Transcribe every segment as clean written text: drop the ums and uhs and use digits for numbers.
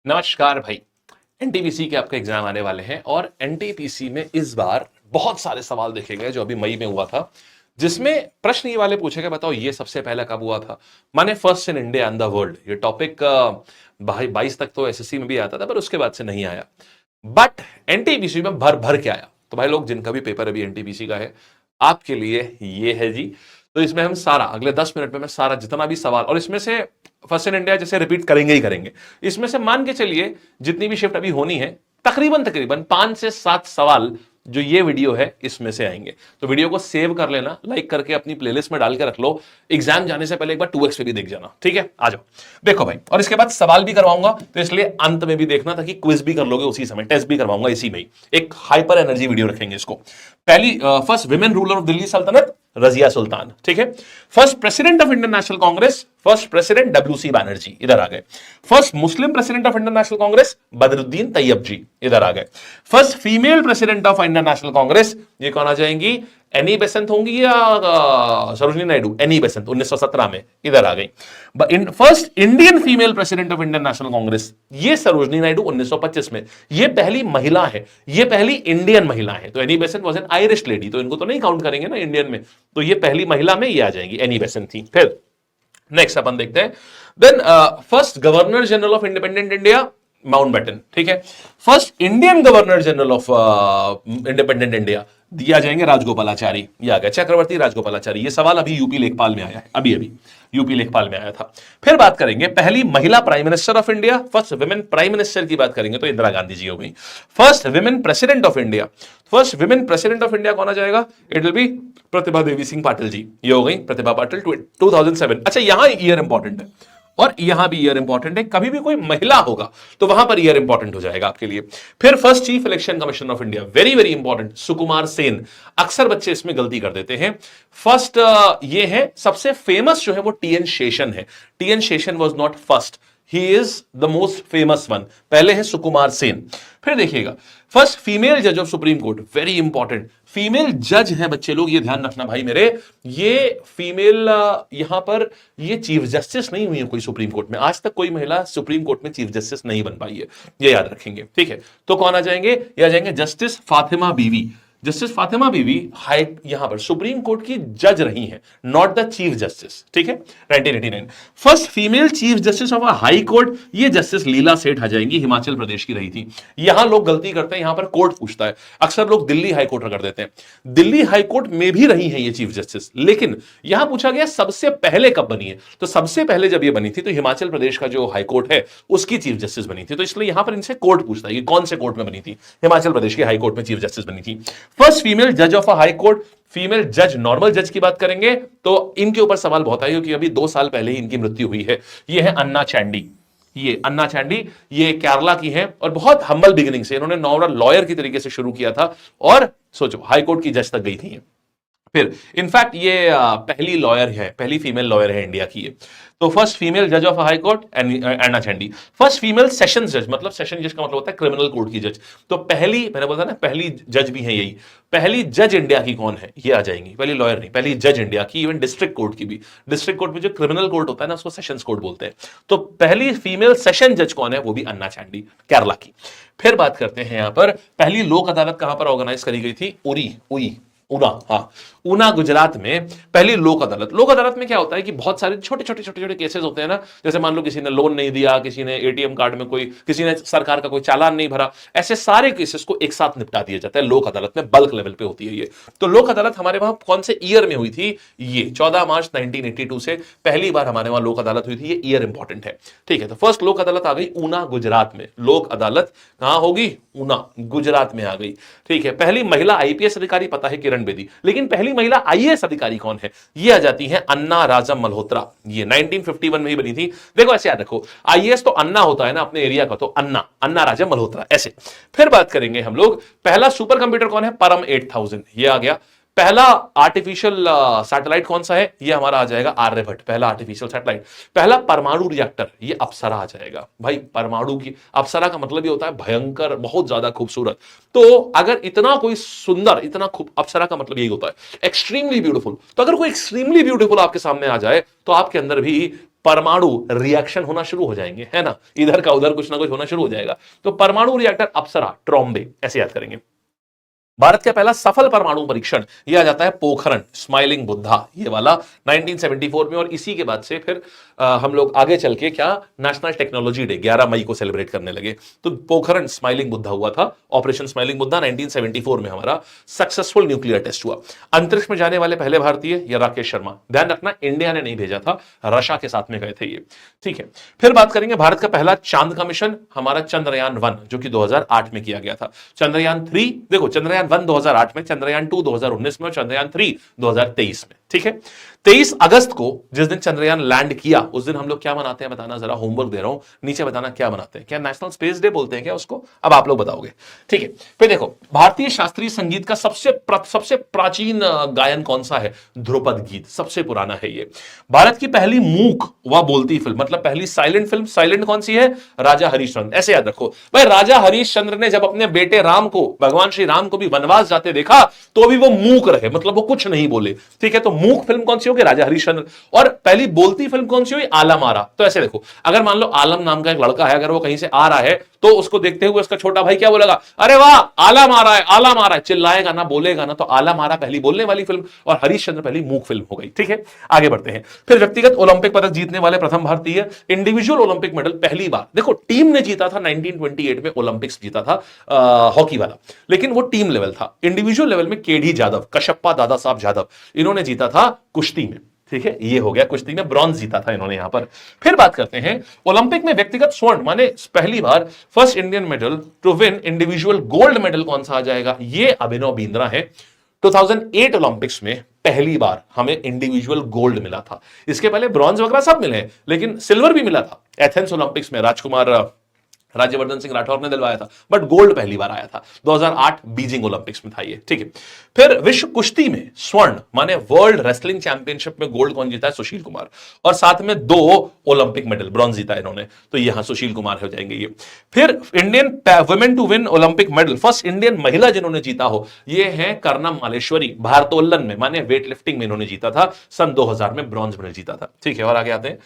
नमस्कार भाई। एनटीपीसी के आपके एग्जाम आने वाले हैं और एनटीपीसी में इस बार बहुत सारे सवाल देखे गए जो अभी मई में हुआ था, जिसमें प्रश्न ये वाले पूछे गए, बताओ ये सबसे पहला कब हुआ था। माने first in India and the world, ये टॉपिक भाई 22 तक तो एसएससी में भी आता था, पर उसके बाद से नहीं आया। बट एनटीपीसी में भर भर के आया। तो भाई लोग, जिनका भी पेपर अभी एनटीपीसी का है, आपके लिए ये है जी। तो इसमें हम सारा अगले 10 मिनट में मैं सारा जितना भी सवाल, और इसमें से फर्स्ट इन इंडिया जैसे रिपीट करेंगे ही करेंगे, इसमें से मान के चलिए जितनी भी शिफ्ट अभी होनी है, तकरीबन तकरीबन 5 से 7 सवाल जो ये वीडियो है इसमें से आएंगे। तो वीडियो को सेव कर लेना, लाइक करके अपनी प्लेलिस्ट में डाल के रख लो। एग्जाम जाने से पहले एक बार 2x पे भी देख जाना, ठीक है। आ जाओ, देखो भाई। और इसके बाद सवाल भी करवाऊंगा, तो इसलिए अंत में भी देखना, ताकि क्विज भी कर लोगे उसी समय, टेस्ट भी करवाऊंगा इसी में ही। एक हाइपर एनर्जी वीडियो रखेंगे इसको। पहली first women ruler of Delhi सल्तनत रजिया सुल्तान, ठीक है। First president of Indian National Congress, first president W C Banerjee, इधर आ गए। First Muslim president of Indian National Congress Badruddin Tyabji, इधर आ गए। First female president of Indian National Congress, ये कौन आ जाएंगी? एनी बेसेंट होंगी या सरोजिनी नायडू? एनी बेसेंट, 1917 में, इधर आ गई। First Indian female president of Indian National Congress, ये सरोजिनी नायडू 1925 में। ये पहली महिला है, ये पहली इंडियन महिला है। तो Annie Besant was an Irish lady, तो इनको तो नहीं काउंट करेंगे ना इंडियन में। तो ये पहली महिला में ये आ जाएंगी, एनी बेसेंट थी। फिर नेक्स्ट अपन देखते हैं। Then first governor general of independent India Mountbatten, ठीक है। First Indian governor general of independent India दिया जाएंगे राजगोपालाचारी, ये आ गया चक्रवर्ती राजगोपालाचारी। ये सवाल अभी यूपी लेखपाल में आया है, अभी अभी यूपी लेखपाल में आया था। फिर बात करेंगे पहली महिला prime minister of India, first women prime minister की बात करेंगे तो इंदिरा गांधी जी हो गई। First women president of India, first women president of India कौन आ जाएगा? It will be Pratibha Devi Singh Patil ji, ये हो गई प्रतिभा पाटिल, 2007। अच्छा, यहां ईयर इंपॉर्टेंट है और यहां भी ईयर इंपॉर्टेंट है। कभी भी कोई महिला होगा तो वहां पर ईयर इंपॉर्टेंट हो जाएगा आपके लिए। फिर first chief election commissioner of India, very very important, Sukumar Sen. अक्सर बच्चे इसमें गलती कर देते हैं। फर्स्ट ये है, सबसे फेमस जो है वो टीएन शेषन है। TN Seshan was not first, he is the most famous one. पहले है सुकुमार सेन। फिर देखिएगा, फर्स्ट फीमेल जज of supreme court, very important. Female जज है बच्चे लोग, ये ध्यान रखना भाई मेरे। ये फीमेल यहां पर ये चीफ जस्टिस नहीं हुई है कोई सुप्रीम कोर्ट में। आज तक कोई महिला सुप्रीम कोर्ट में चीफ जस्टिस नहीं बन पाई है, ये याद रखेंगे, ठीक है। तो कौन आ जाएंगे? ये आ जाएंगे जस्टिस फातिमा बीवी। जस्टिस फातिमा बीवी हाई यहां पर सुप्रीम कोर्ट की जज रही हैं, नॉट द चीफ जस्टिस, ठीक है। 1989 first female chief justice of high court, ये जस्टिस लीला सेठ आ जाएंगी, हिमाचल प्रदेश की रही थी। यहां लोग गलती करते हैं, यहां पर कोर्ट पूछता है, अक्सर लोग दिल्ली हाई कोर्ट कर देते हैं। दिल्ली हाई कोर्ट में भी रही है ये चीफ जस्टिस, लेकिन यहां पूछा गया सबसे पहले कब बनी है। तो सबसे पहले जब ये बनी थी तो हिमाचल प्रदेश का जो हाई कोर्ट है उसकी चीफ जस्टिस बनी थी। तो इसलिए यहां पर इनसे कोर्ट पूछता है कि कौन से कोर्ट में बनी थी। हिमाचल प्रदेश के हाई कोर्ट में चीफ जस्टिस बनी थी। फर्स्ट फीमेल जज of a high court, female जज, नॉर्मल जज की बात करेंगे तो इनके ऊपर सवाल बहुत आए, क्योंकि अभी 2 साल पहले ही इनकी मृत्यु हुई है। ये है अन्ना चैंडी। ये अन्ना चैंडी, ये केरला की है और बहुत हम्बल बिगिनिंग से इन्होंने नॉर्मल लॉयर की तरीके से शुरू किया था और सोचो हाई कोर्ट की जज तक गई थी। फिर इनफैक्ट ये पहली लॉयर है, पहली फीमेल लॉयर है इंडिया की ये। तो फर्स्ट फीमेल जज of high court Anna Chandy. First female session जज, मतलब सेशन जज का मतलब होता है क्रिमिनल कोर्ट की जज। तो पहली, मैंने बोला ना पहली जज भी है यही। पहली जज इंडिया की कौन है? ये आ जाएंगी, पहली लॉयर नहीं, पहली जज इंडिया की। इवन डिस्ट्रिक्ट कोर्ट की भी, डिस्ट्रिक्ट कोर्ट में जो क्रिमिनल कोर्ट होता है ना उसको सेशंस कोर्ट बोलते हैं। तो पहली फीमेल सेशन जज कौन है? वो भी अन्ना चैंडी, केरला की। फिर बात करते हैं यहां पर पहली लोक अदालत कहां पर ऑर्गेनाइज करी गई थी? ऊना, हाँ, ऊना गुजरात में पहली लोक अदालत। लोक अदालत में क्या होता है कि बहुत सारे छोटे छोटे केसेस होते हैं ना, जैसे मान लो किसी ने लोन नहीं दिया, किसी ने एटीएम कार्ड में कोई, किसी ने सरकार का कोई चालान नहीं भरा, ऐसे सारे केसेस को एक साथ निपटा दिया जाता है लोक अदालत में, बल्क लेवल पे होती है ये। तो लोक अदालत हमारे वहां कौन से ईयर में हुई थी? ये 14 मार्च 1982 से पहली बार हमारे वहां लोक अदालत हुई थी। ये ईयर इंपॉर्टेंट है, ठीक है। तो फर्स्ट लोक अदालत आ गई ऊना गुजरात में। लोक अदालत कहां होगी? ऊना गुजरात में आ गई, ठीक है। पहली महिला आईपीएस अधिकारी पता है, किरण बेदी। लेकिन पहली महिला आईएएस अधिकारी कौन है? ये आ जाती है अन्ना राजम मल्होत्रा। ये 1951 में ही बनी थी। देखो ऐसे याद रखो, आईएएस तो अन्ना होता है ना अपने एरिया का, तो अन्ना राजम मल्होत्रा ऐसे। फिर बात करेंगे हम लोग, पहला सुपर कंप्यूटर कौन है? परम 8000, ये आ गया। पहला आर्टिफिशियल सैटेलाइट कौन सा है? ये हमारा आ जाएगा आर्यभट्ट, पहला आर्टिफिशियल सैटेलाइट। पहला परमाणु रिएक्टर, ये अप्सरा आ जाएगा। भाई परमाणु की अप्सरा का मतलब ये होता है भयंकर, बहुत ज्यादा खूबसूरत। तो अगर इतना कोई सुंदर, इतना खूब, अप्सरा का मतलब यही होता है एक्सट्रीमली ब्यूटीफुल। तो अगर कोई एक्सट्रीमली ब्यूटीफुल आपके सामने आ जाए तो आपके अंदर भी परमाणु रिएक्शन होना शुरू हो जाएंगे, है ना, इधर का उधर कुछ ना कुछ होना शुरू हो जाएगा। तो परमाणु रिएक्टर अप्सरा, ट्रॉम्बे, ऐसे याद करेंगे। भारत का पहला सफल परमाणु परीक्षण यह आ जाता है पोखरण, स्माइलिंग बुद्धा, ये वाला 1974 में। और इसी के बाद से फिर हम लोग आगे चल के क्या नेशनल टेक्नोलॉजी डे 11 मई को सेलिब्रेट करने लगे। तो पोखरण स्माइलिंग बुद्धा हुआ था, ऑपरेशन स्माइलिंग बुद्धा 1974 में हमारा सक्सेसफुल न्यूक्लियर टेस्ट हुआ। अंतरिक्ष में जाने वाले पहले भारतीय या राकेश शर्मा, ध्यान रखना इंडिया ने नहीं भेजा था, रशिया के साथ में गए थे ये, ठीक है। फिर बात करेंगे भारत का पहला चांद का मिशन, हमारा चंद्रयान-1 जो कि 2008 में किया गया था। चंद्रयान-3 देखो, चंद्रयान-1 2008 में, चंद्रयान-2 2019 में और चंद्रयान-3 2023 में, ठीक है। 23 अगस्त को जिस दिन चंद्रयान लैंड किया उस दिन हम लोग क्या मनाते हैं बताना, जरा होमवर्क दे रहा हूं, नीचे बताना क्या मनाते हैं। क्या नेशनल स्पेस डे बोलते हैं क्या उसको? अब आप लोग बताओगे, ठीक है। फिर देखो, भारतीय शास्त्रीय संगीत का सबसे प्राचीन गायन कौन सा है? ध्रुपद गीत, सबसे पुराना है ये। भारत की पहली मूक व बोलती फिल्म, मतलब पहली साइलेंट फिल्म, साइलेंट कौन सी है? राजा हरिश्चंद्र। ऐसे याद रखो भाई, राजा हरिश्चंद्र ने जब अपने बेटे राम को, भगवान श्री राम को भी वनवास जाते देखा तो भी वो मूक रहे, मतलब वो कुछ नहीं बोले, ठीक है। तो मूक फिल्म कौन सी होगी? राजा हरिश्चंद्र। और पहली बोलती फिल्म कौन सी हुई? आलम आरा। तो ऐसे देखो, अगर मान लो आलम नाम का एक लड़का है, अगर वो कहीं से आ रहा है तो उसको देखते हुए उसका छोटा भाई क्या बोलेगा? अरे वाह, आलम आ रहा है, आलम आ रहा है, चिल्लाएगा ना, बोलेगा ना। तो आलम आरा पहली बोलने वाली फिल्म और हरिश्चंद्र पहली मूक फिल्म हो गई, ठीक है। आगे बढ़ते हैं। फिर व्यक्तिगत ओलंपिक पदक जीतने वाले प्रथम भारतीय, इंडिविजुअल ओलंपिक मेडल पहली बार, देखो टीम ने जीता था 1928 में, ओलंपिक्स जीता था हॉकी वाला, लेकिन वो टीम लेवल था। इंडिविजुअल लेवल में केडी जाधव, कशप्पा दादा साहब जाधव, इन्होंने जीता था कुश्ती में, ठीक है। ये हो गया, कुश्ती में ब्रॉन्ज जीता था इन्होंने यहां पर। फिर बात करते हैं ओलंपिक में व्यक्तिगत स्वर्ण, माने पहली बार first Indian medal to win individual gold medal कौन सा आ जाएगा? ये अभिनव बिंद्रा है। 2008 ओलंपिक्स में पहली बार हमें इंडिविजुअल गोल्ड मिला था। इसके पहले ब्रॉन्ज वगैरह सब मिले हैं, लेकिन सिल्वर भी मिला था एथेंस ओलंपिक्स में, राज्यवर्धन सिंह राठौर ने दिलवाया था, बट गोल्ड पहली बार आया था 2008 बीजिंग ओलंपिक्स में था ये, ठीक है। फिर विश्व कुश्ती में स्वर्ण, माने वर्ल्ड रेसलिंग चैंपियनशिप में गोल्ड कौन जीता है? सुशील कुमार। और साथ में 2 ओलंपिक मेडल ब्रॉन्ज जीता है इन्होंने, तो यहां सुशील कुमार हो जाएंगे ये। फिर Indian women to win Olympic medal, first Indian महिला जिन्होंने जीता हो, ये है कर्णम मालेश्वरी। भारोत्तोलन में, माने वेट लिफ्टिंग में इन्होंने जीता था, सन 2000 में ब्रॉन्ज मेडल जीता था, ठीक है। और आगे आते हैं।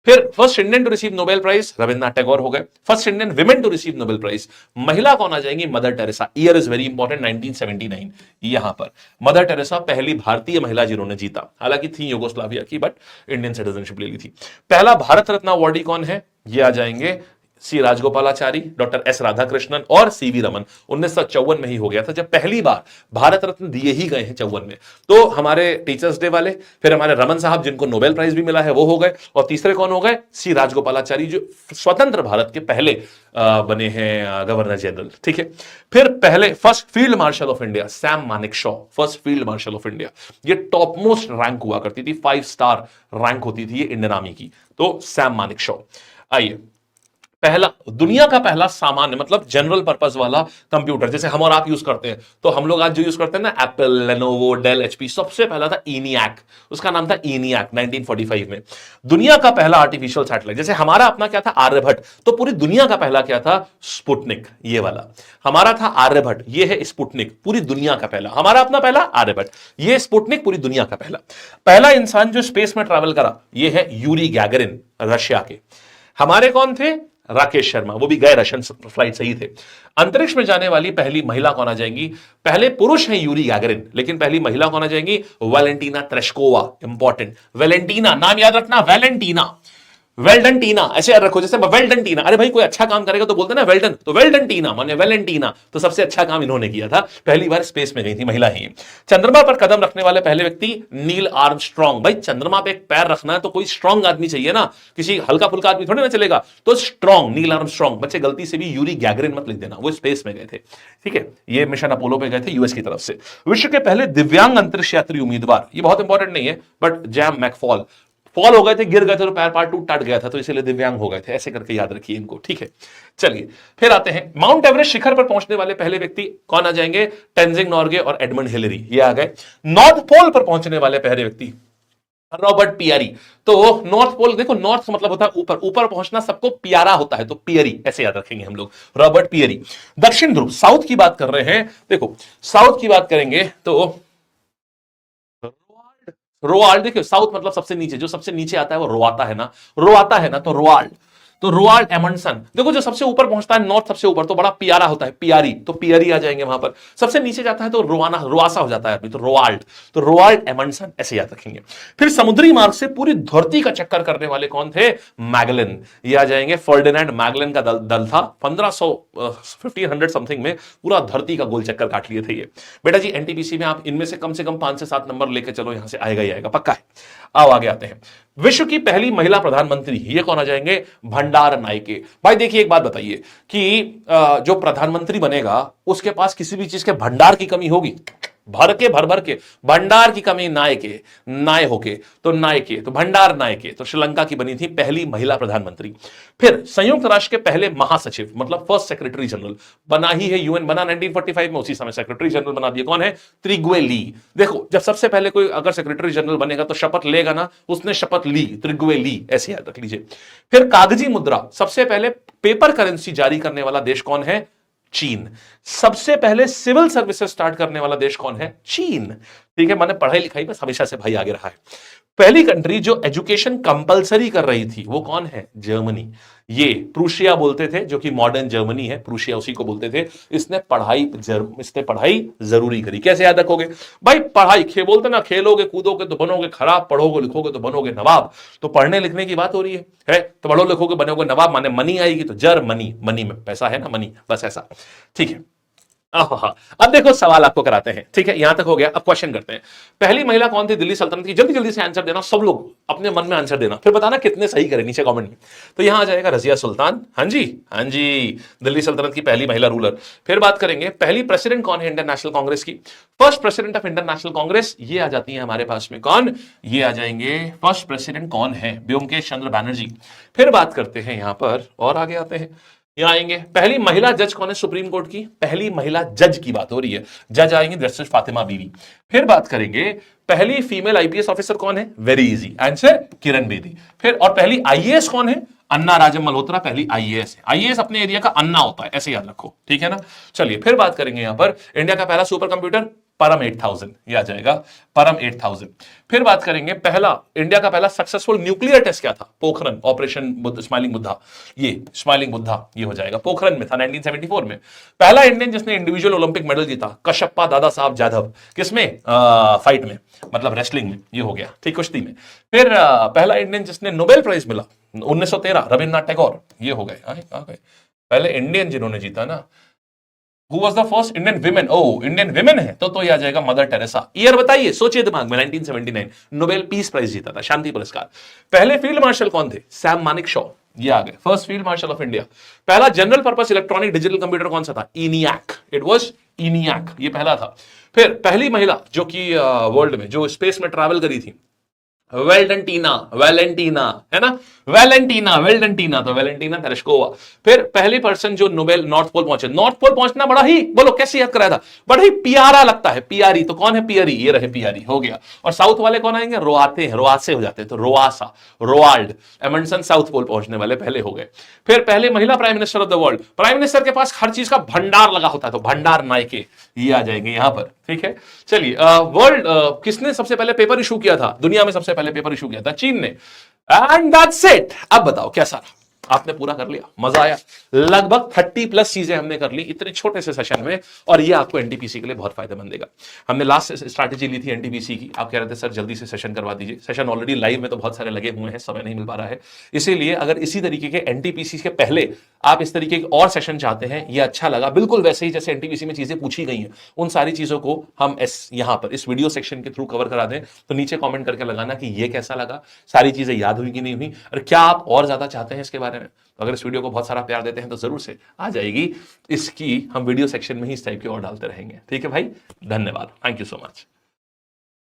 फिर first Indian to receive Nobel prize, Rabindranath Tagore हो गए। First Indian women to receive Nobel prize, महिला कौन आ जाएंगी? Mother Teresa. Year is very important, 1979। यहां पर मदर टेरेसा पहली भारतीय महिला जिन्होंने जीता, हालांकि थी यूगोस्लाविया की, बट इंडियन सिटीजनशिप ले ली थी। पहला भारत रत्न अवॉर्डी कौन है? ये आ जाएंगे सी राजगोपालाचारी, डॉक्टर एस राधाकृष्णन और सीवी रमन। 1954 में ही हो गया था जब पहली बार भारत रत्न दिए ही गए हैं 54 में। तो हमारे टीचर्स डे वाले, फिर हमारे रमन साहब जिनको नोबेल प्राइज भी मिला है वो हो गए, और तीसरे कौन हो गए? सी राजगोपालाचारी, जो स्वतंत्र भारत के पहले बने हैं गवर्नर जनरल, ठीक है। फिर पहले first field marshal of India, Sam Manekshaw, first field marshal of India. ये टॉप मोस्ट रैंक हुआ करती थी, 5 स्टार रैंक होती थी ये इंडियन आर्मी की, तो सैम मानेकशॉ। आइए, पहला दुनिया का पहला सामान्य, मतलब जनरल पर्पस वाला कंप्यूटर, जैसे हम और आप यूज करते हैं, तो हम लोग आज जो यूज करते हैं ना, एप्पल, लेनोवो, डेल, एचपी, सबसे पहला था ENIAC, उसका नाम था ENIAC 1945 में। दुनिया का पहला आर्टिफिशियल सैटेलाइट, जैसे हमारा अपना क्या था? आर्यभट्ट, तो पूरी दुनिया का पहला क्या था? स्पुतनिक, ये वाला हमारा था आर्यभट्ट, ये है स्पुतनिक, पूरी दुनिया का पहला। हमारा अपना पहला आर्यभट्ट, ये स्पुतनिक, पूरी दुनिया का पहला। पहला इंसान जो स्पेस में ट्रैवल करा, ये है यूरी गैगरिन, रशिया के। हमारे कौन थे? राकेश शर्मा, वो भी गए रशियन फ्लाइट से ही थे। अंतरिक्ष में जाने वाली पहली महिला कौन आ जाएंगी? पहले पुरुष हैं यूरी गैगरिन, लेकिन पहली महिला कौन आ जाएंगी? वैलेंटीना तेरेश्कोवा। इंपॉर्टेंट, वैलेंटीना नाम याद रखना, वैलेंटीना, वेल्डन टीना, ऐसे याद रखो, जैसे वेल्डन टीना, अरे भाई कोई अच्छा काम करेगा तो बोलते ना वेल्डन, तो वेल्डन टीना माने वैलेंटीना, तो सबसे अच्छा काम इन्होंने किया था, पहली बार स्पेस में गई थी महिला ही। चंद्रमा पर कदम रखने वाले पहले व्यक्ति नील आर्मस्ट्रॉन्ग। भाई चंद्रमा पे एक पैर रखना है तो कोई स्ट्रॉन्ग आदमी चाहिए ना, किसी हल्का फुल्का आदमी थोड़ी ना चलेगा, तो स्ट्रॉन्ग, नील आर्मस्ट्रॉन्ग। बच्चे गलती से भी यूरी गैगरिन मत लिख देना, वो स्पेस में गए थे, ठीक है। ये मिशन अपोलो पे गए थे यूएस की तरफ से। विश्व के पहले दिव्यांग अंतरिक्ष यात्री उम्मीदवार, ये बहुत इंपॉर्टेंट नहीं है, बट जैम मैकफॉल, फॉल हो गए थे, गिर गए थे, तो पैर पार्ट टूट गया था, तो इसलिए दिव्यांग हो गए थे, ऐसे करके याद रखिए इनको, ठीक है। चलिए फिर आते हैं, माउंट एवरेस्ट शिखर पर पहुंचने वाले पहले व्यक्ति कौन आ जाएंगे? टेंजिंग नॉर्गे और एडमंड हिलरी, ये आ गए। नॉर्थ पोल पर पहुंचने वाले पहले व्यक्ति रॉबर्ट पियरी। तो नॉर्थ पोल देखो, नॉर्थ का मतलब होता है ऊपर, ऊपर पहुंचना सबको प्यारा होता है, तो पियरी ऐसे याद रखेंगे हम लोग, रॉबर्ट पियरी। दक्षिण ध्रुव, साउथ की बात कर रहे हैं, देखो साउथ की बात करेंगे तो रोआल्ड देखिए, साउथ मतलब सबसे नीचे, जो सबसे नीचे आता है वो रोआता है ना, रोआता है ना, तो रोआल्ड। तो रोआल्ड एमंडसन, देखो जो सबसे ऊपर पहुंचता है नॉर्थ, सबसे ऊपर तो बड़ा प्यारा होता है, पियारी, तो पियरी आ जाएंगे वहां पर। सबसे नीचे जाता है तो रोआना, रोआसा हो जाता है आदमी, तो रोआल्ड, तो रोआल्ड एमंडसन ऐसे याद रखेंगे। फिर समुद्री मार्ग से पूरी धरती का चक्कर करने वाले कौन थे? मैगलन, ये आ जाएंगे। फर्डिनेंड मैगलन का दल था, 1500 समथिंग में पूरा धरती का गोल चक्कर काट लिए थे ये। बेटा जी एनटीपीसी में आप इनमें से कम 5 से 7 नंबर लेके चलो, यहां से आएगा ही आएगा, पक्का है। आओ आगे आते हैं। विश्व की पहली महिला प्रधानमंत्री, ये कौन आ जाएंगे? भंडार नायके। भाई देखिए एक बात बताइए कि जो प्रधानमंत्री बनेगा उसके पास किसी भी चीज के भंडार की कमी होगी? भर के भर भर के भंडार की कमी, नायके, नाय होके, तो नायके, तो भंडार नायके, तो श्रीलंका की बनी थी पहली महिला प्रधानमंत्री। फिर संयुक्त राष्ट्र के पहले महासचिव, मतलब फर्स्ट सेक्रेटरी जनरल, बना ही है यूएन, बना 1945 में, उसी समय सेक्रेटरी जनरल बना दिया, कौन है? त्रिगुए ली। देखो जब सबसे पहले कोई अगर सेक्रेटरी जनरल बनेगा तो शपथ लेगा ना, उसने शपथ ली, त्रिगुए ली, ऐसे याद रख लीजिए। फिर कागजी मुद्रा, सबसे पहले पेपर करेंसी जारी करने वाला देश कौन है? चीन। सबसे पहले सिविल सर्विसेज स्टार्ट करने वाला देश कौन है? चीन। ठीक है, मैंने पढ़ाई लिखाई में हमेशा से भाई आगे रहा है। पहली कंट्री जो एजुकेशन कंपलसरी कर रही थी वो कौन है? जर्मनी। ये प्रूशिया बोलते थे, जो कि मॉडर्न जर्मनी है, प्रूशिया उसी को बोलते थे। इसने पढ़ाई जरूरी करी। कैसे याद रखोगे भाई? पढ़ाई बोलते ना, खेलोगे कूदोगे तो बनोगे खराब, पढ़ोगे लिखोगे तो बनोगे नवाब। तो पढ़ने लिखने की बात हो रही है तो पढ़ो लिखोगे बनोगे नवाब, माने मनी आएगी, तो जर्मनी, मनी में पैसा है ना, मनी, बस ऐसा। ठीक है, अब देखो सवाल आपको कराते हैं। ठीक है, यहां तक हो गया, अब क्वेश्चन करते हैं। पहली महिला कौन थी दिल्ली सल्तनत की? जल्दी जल्दी से आंसर देना, सब लोग अपने मन में आंसर देना, फिर बताना कितने सही करें नीचे कमेंट में। तो यहां आ जाएगा रजिया सुल्तान। हाँ जी, हाँ जी, दिल्ली सल्तनत की पहली महिला रूलर। फिर बात करेंगे पहली प्रेसिडेंट कौन है इंडियन नेशनल कांग्रेस की? First president of Indian National Congress, ये आ जाती है हमारे पास में, कौन? ये आ जाएंगे, फर्स्ट प्रेसिडेंट कौन है? ब्योमकेश चंद्र बैनर्जी। फिर बात करते हैं यहां पर, और आगे आते हैं, यहां आएंगे, पहली महिला जज कौन है सुप्रीम कोर्ट की? पहली महिला जज की बात हो रही है, जज आएंगे जस्टिस फातिमा बीवी। फिर बात करेंगे पहली फीमेल आईपीएस ऑफिसर कौन है? Very easy answer, Kiran Bedi. फिर और पहली आईएएस कौन है? अन्ना राजम मल्होत्रा पहली आईएएस है। आईएएस अपने एरिया का अन्ना होता है, ऐसे याद रखो, ठीक है ना। चलिए फिर बात करेंगे यहां पर इंडिया का पहला सुपर कंप्यूटर, परम 8000, ये आ जाएगा, परम 8000। फिर बात करेंगे पहला, इंडिया का पहला सक्सेसफुल न्यूक्लियर टेस्ट क्या था? पोखरन, ऑपरेशन स्माइलिंग बुद्धा, ये स्माइलिंग बुद्धा, ये हो जाएगा, पोखरन में था 1974 में। पहला इंडियन जिसने इंडिविजुअल ओलंपिक मेडल जीता, कशप्पा दादा साहब जाधव। किसमें? फाइट में, मतलब रेसलिंग में, ये हो गया, ठीक, कुश्ती में। फिर पहला इंडियन जिसने नोबेल प्राइज मिला 1913, रविन्द्रनाथ टैगोर, ये हो गए। पहले इंडियन जिन्होंने जीता ना, Who was the first Indian women? Oh, Indian women है तो ये आ जाएगा मदर टेरेसा। ईयर बताइए, सोचिए दिमाग में, 1979 नोबेल पीस प्राइज जीता था, शांति पुरस्कार। पहले फील्ड मार्शल कौन थे? सैम मानिक शॉ, ये आ गए, first field marshal of India. पहला general purpose electronic digital computer कौन सा था? ENIAC, इट वाज ENIAC, ये पहला था। फिर पहली महिला जो कि वर्ल्ड में जो स्पेस में ट्रैवल करी थी, वेलेंटीना, वेलेंटीना है ना, वेलेंटीना, वेलेंटीना, तो वेलेंटीना तेरेस्कोवा। फिर पहली पर्सन जो नोबेल नॉर्थ पोल पहुंचे, नॉर्थ पोल पहुंचना बड़ा ही, बोलो कैसे याद कराया था, बड़ा ही प्यारा लगता है, पियारी, तो कौन है? पियरी, ये रहे पियारी, हो गया। और साउथ वाले कौन आएंगे? रोआते हैं, रोआसे हो जाते हैं, तो रोआसा, रोआल्ड एमंडसन साउथ पोल पहुंचने वाले पहले हो गए। फिर पहले महिला prime minister of the world, prime minister के पास हर चीज का भंडार लगा होता है, तो भंडार नायके, ये आ जाएंगे यहां पर, ठीक है। चलिए वर्ल्ड किसने सबसे पहले पेपर इशू किया था? दुनिया में सबसे पहले पेपर इशू किया था चीन ने। And that's it. अब बताओ कैसा रहा? आपने पूरा कर लिया, मजा आया? लगभग 30+ चीजें हमने कर ली इतने छोटे से सेशन में, और ये आपको एनटीपीसी के लिए बहुत फायदेमंद देगा। हमने लास्ट स्ट्रैटेजी ली थी एनटीपीसी की, आप कह रहे थे सर जल्दी से सेशन करवा दीजिए। सेशन ऑलरेडी लाइव में तो बहुत सारे लगे हुए हैं, समय नहीं मिल पा रहा है, इसीलिए अगर इसी तरीके के एनटीपीसी के पहले आप इस तरीके के और सेशन चाहते हैं, ये अच्छा लगा, बिल्कुल वैसे ही जैसे एनटीपीसी में चीजें पूछी गई हैं, उन सारी चीजों को हम यहां पर इस वीडियो सेक्शन के थ्रू कवर करा दें, तो नीचे कमेंट करके लगाना कि ये कैसा लगा, सारी चीजें याद हुई कि नहीं हुई, और क्या आप और ज्यादा चाहते हैं इसके बारे में। तो अगर इस वीडियो को बहुत सारा प्यार देते हैं तो जरूर से आ जाएगी इसकी, हम वीडियो सेक्शन में ही इस टाइप के और डालते रहेंगे। ठीक है भाई, धन्यवाद, थैंक यू सो मच।